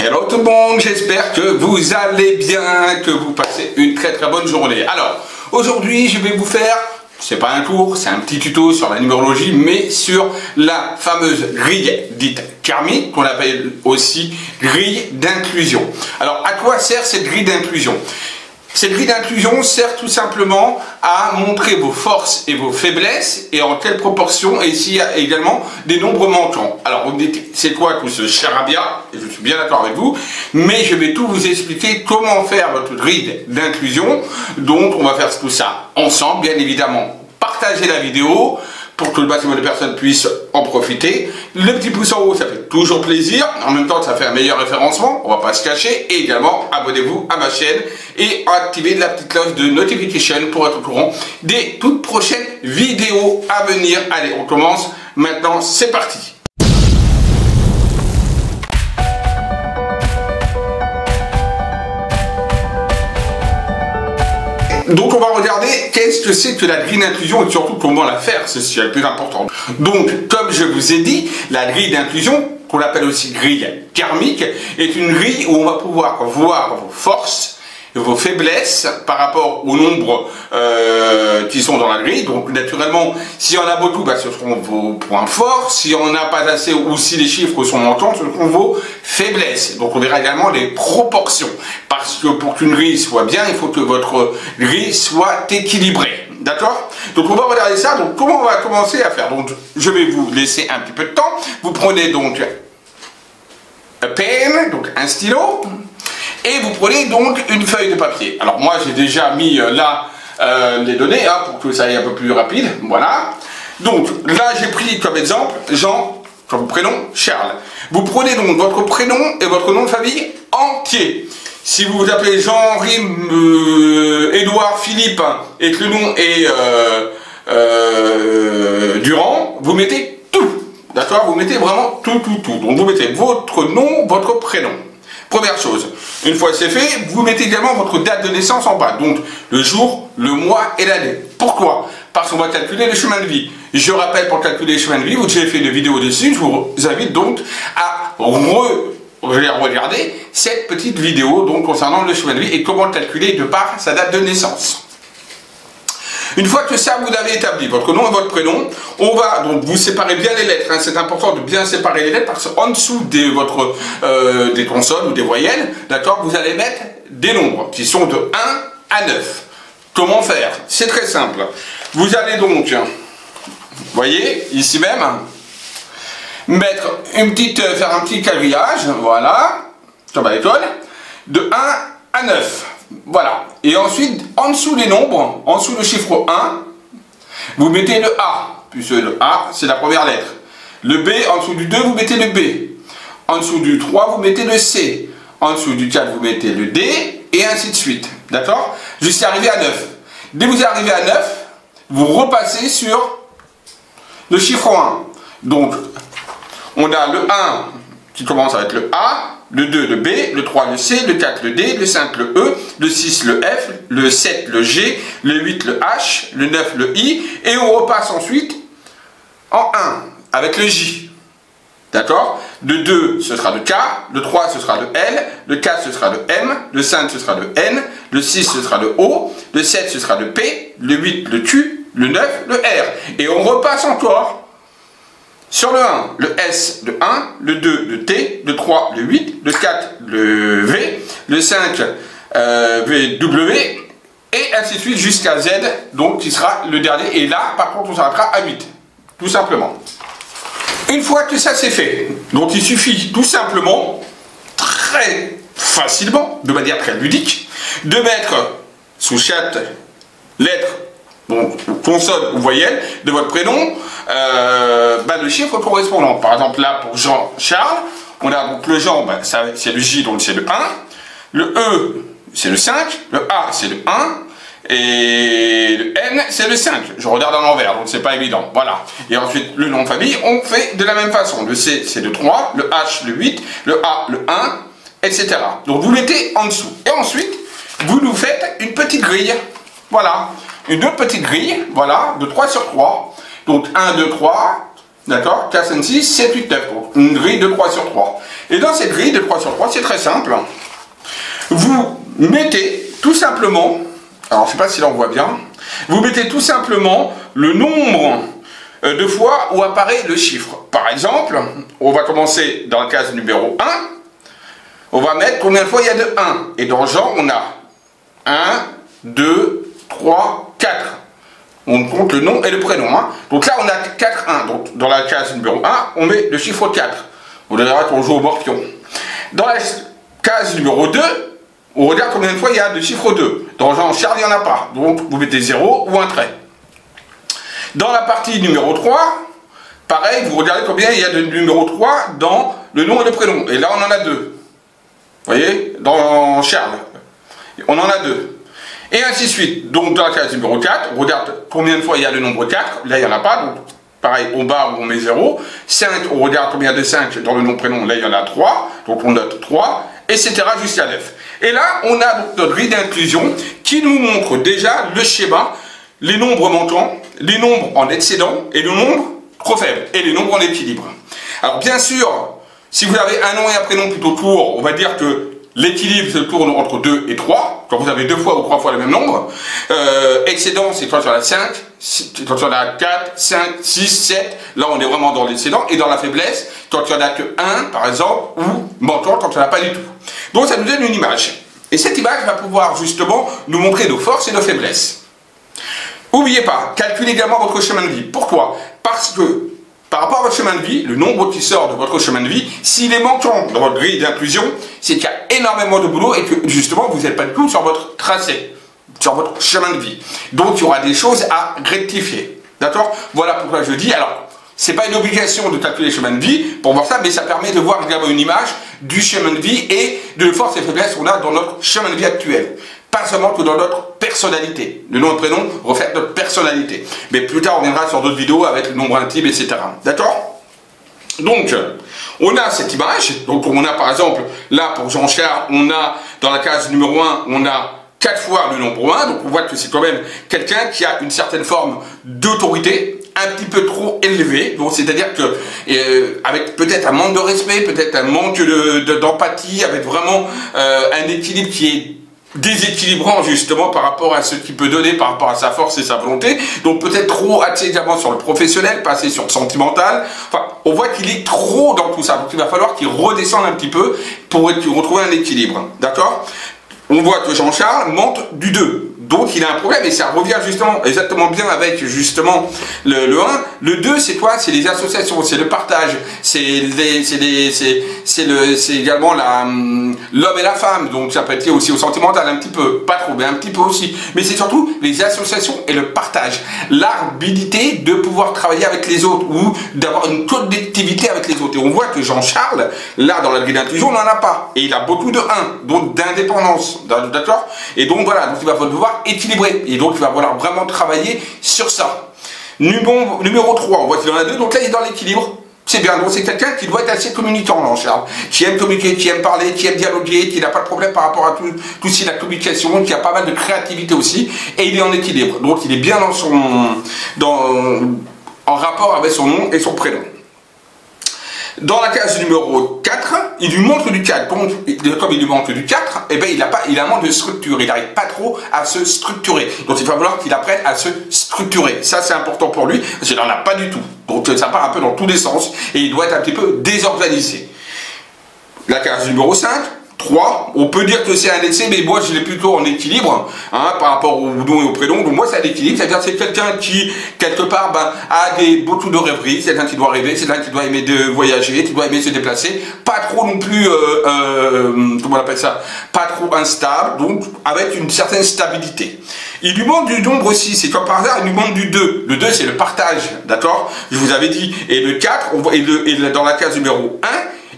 Hello tout le monde, j'espère que vous allez bien, que vous passez une très bonne journée. Alors, aujourd'hui je vais vous faire, c'est pas un cours, c'est un petit tuto sur la numérologie, mais sur la fameuse grille dite karmique, qu'on appelle aussi grille d'inclusion. Alors, à quoi sert cette grille d'inclusion ? Cette grille d'inclusion sert tout simplement à montrer vos forces et vos faiblesses et en quelle proportion, et s'il y a également des nombres manquants. Alors vous me dites, c'est quoi tout ce charabia? Et je suis bien d'accord avec vous, mais je vais tout vous expliquer comment faire votre grille d'inclusion. Donc on va faire tout ça ensemble, bien évidemment. Partagez la vidéo pour que le maximum de personnes puissent en profiter. Le petit pouce en haut, ça fait toujours plaisir. En même temps, ça fait un meilleur référencement, on va pas se cacher. Et également, abonnez-vous à ma chaîne et activez la petite cloche de notification pour être au courant des toutes prochaines vidéos à venir. Allez, on commence maintenant, c'est parti. Donc on va regarder qu'est-ce que c'est que la grille d'inclusion et surtout comment la faire, c'est ce qui est le plus important. Donc comme je vous ai dit, la grille d'inclusion, qu'on appelle aussi grille karmique, est une grille où on va pouvoir voir vos forces, vos faiblesses par rapport aux nombres qui sont dans la grille. Donc naturellement, s'il y en a beaucoup, bah, ce seront vos points forts. S'il n'y en a pas assez ou si les chiffres sont manquants, ce seront vos faiblesses. Donc on verra également les proportions. Parce que pour qu'une grille soit bien, il faut que votre grille soit équilibrée. D'accord? Donc on va regarder ça. Donc comment on va commencer à faire? Donc je vais vous laisser un petit peu de temps. Vous prenez donc un pen, donc un stylo. Et vous prenez donc une feuille de papier. Alors moi j'ai déjà mis là les données pour que ça aille un peu plus rapide. Voilà. Donc là j'ai pris comme exemple Jean, comme prénom Charles. Vous prenez donc votre prénom et votre nom de famille entier. Si vous vous appelez Jean-Henri Édouard Philippe et que le nom est Durand, vous mettez tout. D'accord? Vous mettez vraiment tout. Donc vous mettez votre nom, votre prénom. Première chose, une fois c'est fait, vous mettez également votre date de naissance en bas, donc le jour, le mois et l'année. Pourquoi? Parce qu'on va calculer les chemins de vie. Je rappelle, pour calculer les chemins de vie, vous avez fait une vidéo dessus, je vous invite donc à regarder cette petite vidéo donc concernant le chemin de vie et comment le calculer de par sa date de naissance. Une fois que ça vous avez établi, votre nom et votre prénom, on va donc vous séparer bien les lettres. C'est important de bien séparer les lettres parce qu'en dessous des consonnes ou des voyelles, d'accord, vous allez mettre des nombres qui sont de 1 à 9. Comment faire? C'est très simple. Vous allez donc, vous voyez, ici même, mettre faire un petit quadrillage, voilà, comme à l'école, de 1 à 9. Voilà. Et ensuite, en dessous des nombres, en dessous du chiffre 1, vous mettez le A, puisque le A, c'est la première lettre. Le B, en dessous du 2, vous mettez le B. En dessous du 3, vous mettez le C. En dessous du 4, vous mettez le D, et ainsi de suite. D'accord? Jusqu'à arriver à 9. Dès que vous arrivez à 9, vous repassez sur le chiffre 1. Donc, on a le 1 qui commence avec le A, le 2 le B, le 3 le C, le 4 le D, le 5 le E, le 6 le F, le 7 le G, le 8 le H, le 9 le I, et on repasse ensuite en 1 avec le J. D'accord? Le 2 ce sera le K, le 3 ce sera le L, le 4 ce sera le M, le 5 ce sera le N, le 6 ce sera le O, le 7 ce sera le P, le 8 le Q, le 9 le R. Et on repasse encore sur le 1, le S, le 1, le 2, le T, le 3, le 8, le 4, le V, le 5, W, et ainsi de suite jusqu'à Z, donc qui sera le dernier. Et là, par contre, on s'arrêtera à 8, tout simplement. Une fois que ça c'est fait, donc il suffit tout simplement, très facilement, de manière très ludique, de mettre sous chaque lettre, donc consonne ou voyelle de votre prénom, le chiffre correspondant. Par exemple là pour Jean-Charles, on a donc le Jean, c'est le J, donc c'est le 1, le E c'est le 5, le A c'est le 1, et le N c'est le 5. Je regarde à l'envers, donc c'est pas évident. Voilà. Et ensuite le nom de famille, on fait de la même façon. Le C c'est le 3, le H le 8, le A le 1, etc. Donc vous mettez en dessous. Et ensuite, vous nous faites une petite grille. Voilà. Une autre petite grille, voilà, de 3 sur 3. Donc 1, 2, 3, D'accord? 4, 5, 6, 7, 8, 9. Donc une grille de 3 sur 3. Et dans cette grille de 3 sur 3, c'est très simple. Vous mettez tout simplement, alors je ne sais pas si là on voit bien, vous mettez tout simplement le nombre de fois où apparaît le chiffre. Par exemple, on va commencer dans la case numéro 1, on va mettre combien de fois il y a de 1. Et dans le genre, on a 1, 2, 3, 4. On compte le nom et le prénom. Hein. Donc là, on a 4, 1. Donc dans la case numéro 1, on met le chiffre 4. On verra qu'on joue au morpion. Dans la case numéro 2, on regarde combien de fois il y a de chiffre 2. Dans le genre Charles, il n'y en a pas. Donc vous mettez 0 ou un trait. Dans la partie numéro 3, pareil, vous regardez combien il y a de numéro 3 dans le nom et le prénom. Et là, on en a 2. Vous voyez, dans Charles, on en a 2. Et ainsi de suite. Donc, dans la case numéro 4, on regarde combien de fois il y a le nombre 4. Là, il n'y en a pas. Donc, pareil, on barre ou on met 0. 5, on regarde combien de 5 dans le nom prénom. Là, il y en a 3. Donc, on note 3, etc. jusqu'à 9. Et là, on a donc notre grille d'inclusion qui nous montre déjà le schéma, les nombres montants, les nombres en excédent et le nombre trop faible, et les nombres en équilibre. Alors bien sûr, si vous avez un nom et un prénom plutôt court, on va dire que l'équilibre se tourne entre 2 et 3, quand vous avez 2 fois ou 3 fois le même nombre. Excédent, c'est quand il y en a 5, quand il y en a 4, 5, 6, 7, là on est vraiment dans l'excédent, et dans la faiblesse, quand il n'y en a que 1, par exemple, ou menton, quand il n'y en a pas du tout. Donc ça nous donne une image. Et cette image va pouvoir justement nous montrer nos forces et nos faiblesses. N'oubliez pas, calculez également votre chemin de vie. Pourquoi? Parce que, par rapport à votre chemin de vie, le nombre qui sort de votre chemin de vie, s'il est manquant dans votre grille d'inclusion, c'est qu'il y a énormément de boulot et que, justement, vous n'êtes pas du tout sur votre tracé, sur votre chemin de vie. Donc, il y aura des choses à rectifier. D'accord? Voilà pourquoi je dis, alors, c'est pas une obligation de calculer le chemin de vie pour voir ça, mais ça permet de voir également une image du chemin de vie et de forces et faiblesses qu'on a dans notre chemin de vie actuel. Pas seulement que dans notre personnalité. Le nom et le prénom reflètent notre personnalité. Mais plus tard, on viendra sur d'autres vidéos avec le nombre intime, etc. D'accord? Donc, on a cette image. Donc, on a par exemple, là, pour Jean-Charles, on a, dans la case numéro 1, on a 4 fois le nombre 1. Donc, on voit que c'est quand même quelqu'un qui a une certaine forme d'autorité, un petit peu trop élevé, donc c'est-à-dire que avec peut-être un manque de respect, peut-être un manque d'empathie, avec vraiment un équilibre qui est déséquilibrant justement par rapport à ce qu'il peut donner, par rapport à sa force et sa volonté, donc peut-être trop axé également sur le professionnel, pas assez sur le sentimental. Enfin, on voit qu'il est trop dans tout ça, donc il va falloir qu'il redescende un petit peu pour retrouver un équilibre, d'accord? On voit que Jean-Charles monte du 2. Donc il a un problème et ça revient justement exactement bien avec justement le 1. Le 2 c'est quoi? C'est les associations, c'est le partage, c'est également l'homme et la femme, donc ça peut être aussi au sentimental un petit peu, pas trop, mais un petit peu aussi. Mais c'est surtout les associations et le partage, l'habilité de pouvoir travailler avec les autres ou d'avoir une connectivité avec les autres. Et on voit que Jean-Charles, là dans la grille d'inclusion, on n'en a pas. Et il a beaucoup de 1, donc d'indépendance, d'accord? Et donc voilà, donc il va falloir équilibré, et donc il va falloir vraiment travailler sur ça. Numéro 3, on voit qu'il en a 2, donc là il est dans l'équilibre, c'est bien, donc c'est quelqu'un qui doit être assez communicant, Jean-Charles, qui aime communiquer, qui aime parler, qui aime dialoguer, qui n'a pas de problème par rapport à tout ce qui est la communication, qui a pas mal de créativité aussi, et il est en équilibre, donc il est bien en rapport avec son nom et son prénom. Dans la case numéro 4, il lui montre du 4. Comme il lui montre du 4, eh ben il a un manque de structure. Il n'arrive pas trop à se structurer. Donc il va falloir qu'il apprenne à se structurer. Ça, c'est important pour lui, parce qu'il n'en a pas du tout. Donc ça part un peu dans tous les sens. Et il doit être un petit peu désorganisé. La case numéro 5, 3, on peut dire que c'est un excès, mais moi je l'ai plutôt en équilibre, hein, par rapport au nom et au prénom. Donc moi c'est un équilibre, c'est-à-dire que c'est quelqu'un qui, quelque part, a beaucoup de rêveries, c'est quelqu'un qui doit rêver, c'est quelqu'un qui doit aimer de voyager, qui doit aimer se déplacer, pas trop non plus, comment on appelle ça, pas trop instable, donc avec une certaine stabilité. Il lui manque du nombre aussi, c'est comme par hasard, il lui manque du 2. Le 2 c'est le partage, d'accord? Je vous avais dit, et le 4, on voit, dans la case numéro 1,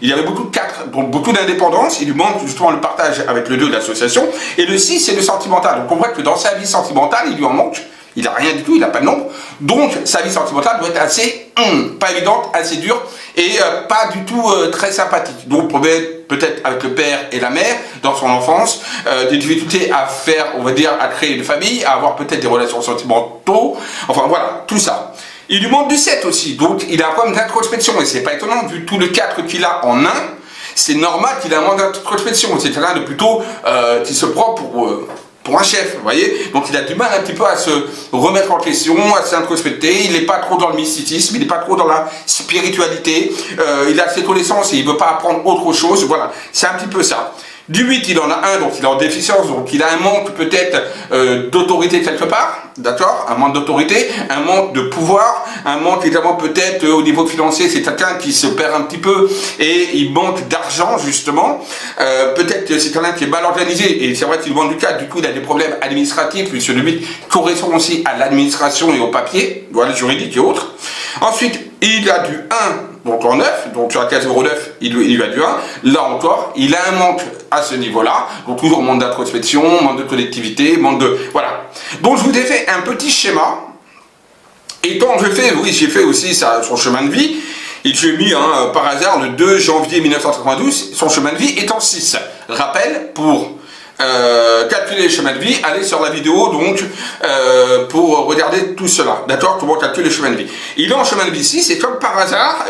il y avait beaucoup de 4, donc beaucoup d'indépendance, il lui manque justement le partage avec le 2 de l'association, et le 6 c'est le sentimental, donc on voit que dans sa vie sentimentale, il lui en manque, il n'a rien du tout, il n'a pas de nombre, donc sa vie sentimentale doit être assez, pas évidente, assez dure, et pas du tout très sympathique, donc peut-être avec le père et la mère, dans son enfance, des difficultés à faire, on va dire, à créer une famille, à avoir peut-être des relations sentimentaux, enfin voilà, tout ça. Il lui manque du 7 aussi, donc il a un problème d'introspection, et c'est pas étonnant, vu tout le 4 qu'il a en 1, c'est normal qu'il a un manque d'introspection, c'est quelqu'un de plutôt qui se prend pour un chef, vous voyez. Donc il a du mal un petit peu à se remettre en question, à s'introspecter, il n'est pas trop dans le mysticisme, il n'est pas trop dans la spiritualité, il a cette connaissance et il ne veut pas apprendre autre chose, voilà, c'est un petit peu ça. Du 8, il en a un, donc il est en déficience, donc il a un manque peut-être d'autorité quelque part, d'accord? Un manque d'autorité, un manque de pouvoir, un manque également peut-être au niveau financier, c'est quelqu'un qui se perd un petit peu et il manque d'argent justement. Peut-être que c'est quelqu'un qui est mal organisé, et c'est vrai qu'il manque du 4, du coup il a des problèmes administratifs, puisque le 8 correspond aussi à l'administration et au papier, voilà, juridique et autres. Ensuite, il a du 1, donc en 9, donc sur la case 09, il a du 1. Là encore, il a un manque à ce niveau-là, donc toujours manque d'introspection, manque de collectivité, manque de... Voilà. Donc je vous ai fait un petit schéma, et quand je fais, oui, j'ai fait aussi son chemin de vie, et j'ai mis par hasard le 2 janvier 1992, son chemin de vie est en 6. Rappel, pour calculer le chemin de vie, allez sur la vidéo donc pour regarder tout cela, d'accord, comment calculer le chemin de vie. Il est en chemin de vie 6 et comme par hasard,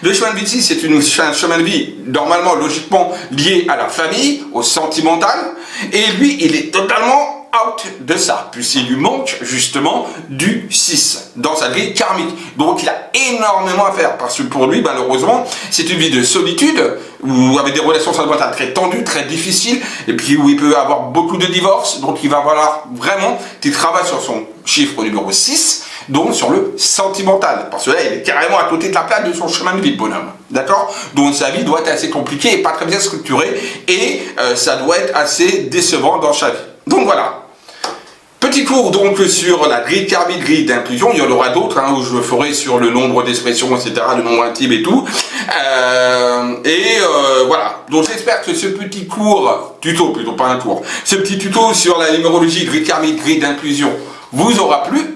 le chemin de vie 6 c'est un chemin de vie normalement, logiquement lié à la famille, au sentimental, et lui il est totalement out de ça, puisqu'il lui manque justement du 6 dans sa grille karmique. Donc il a énormément à faire, parce que pour lui, malheureusement, c'est une vie de solitude, ou avec des relations sentimentales très tendues, très difficiles, et puis où il peut avoir beaucoup de divorces, donc il va falloir vraiment qu'il travaille sur son chiffre numéro 6, donc sur le sentimental, parce que là, il est carrément à côté de la plaque de son chemin de vie, le bonhomme, d'accord? Donc sa vie doit être assez compliquée et pas très bien structurée, et ça doit être assez décevant dans sa vie. Donc voilà, petit cours donc sur la grille karmique, grille d'inclusion, il y en aura d'autres où je ferai sur le nombre d'expressions, etc., le nombre intime et tout. Voilà, donc j'espère que ce petit cours, tuto plutôt, pas un cours, ce petit tuto sur la numérologie, grille karmique, grille d'inclusion vous aura plu.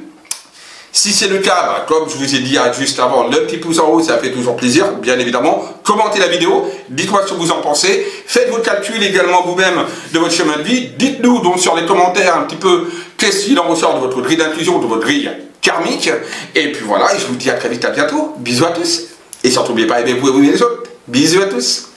Si c'est le cas, comme je vous ai dit juste avant, le petit pouce en haut, ça fait toujours plaisir, bien évidemment. Commentez la vidéo, dites-moi ce que vous en pensez. Faites vos calculs également vous-même de votre chemin de vie. Dites-nous donc sur les commentaires un petit peu qu'est-ce qu'il en ressort de votre grille d'inclusion, de votre grille karmique. Et puis voilà, et je vous dis à très vite, à bientôt. Bisous à tous. Et surtout, n'oubliez pas, aimez-vous et vous aimez les autres. Bisous à tous.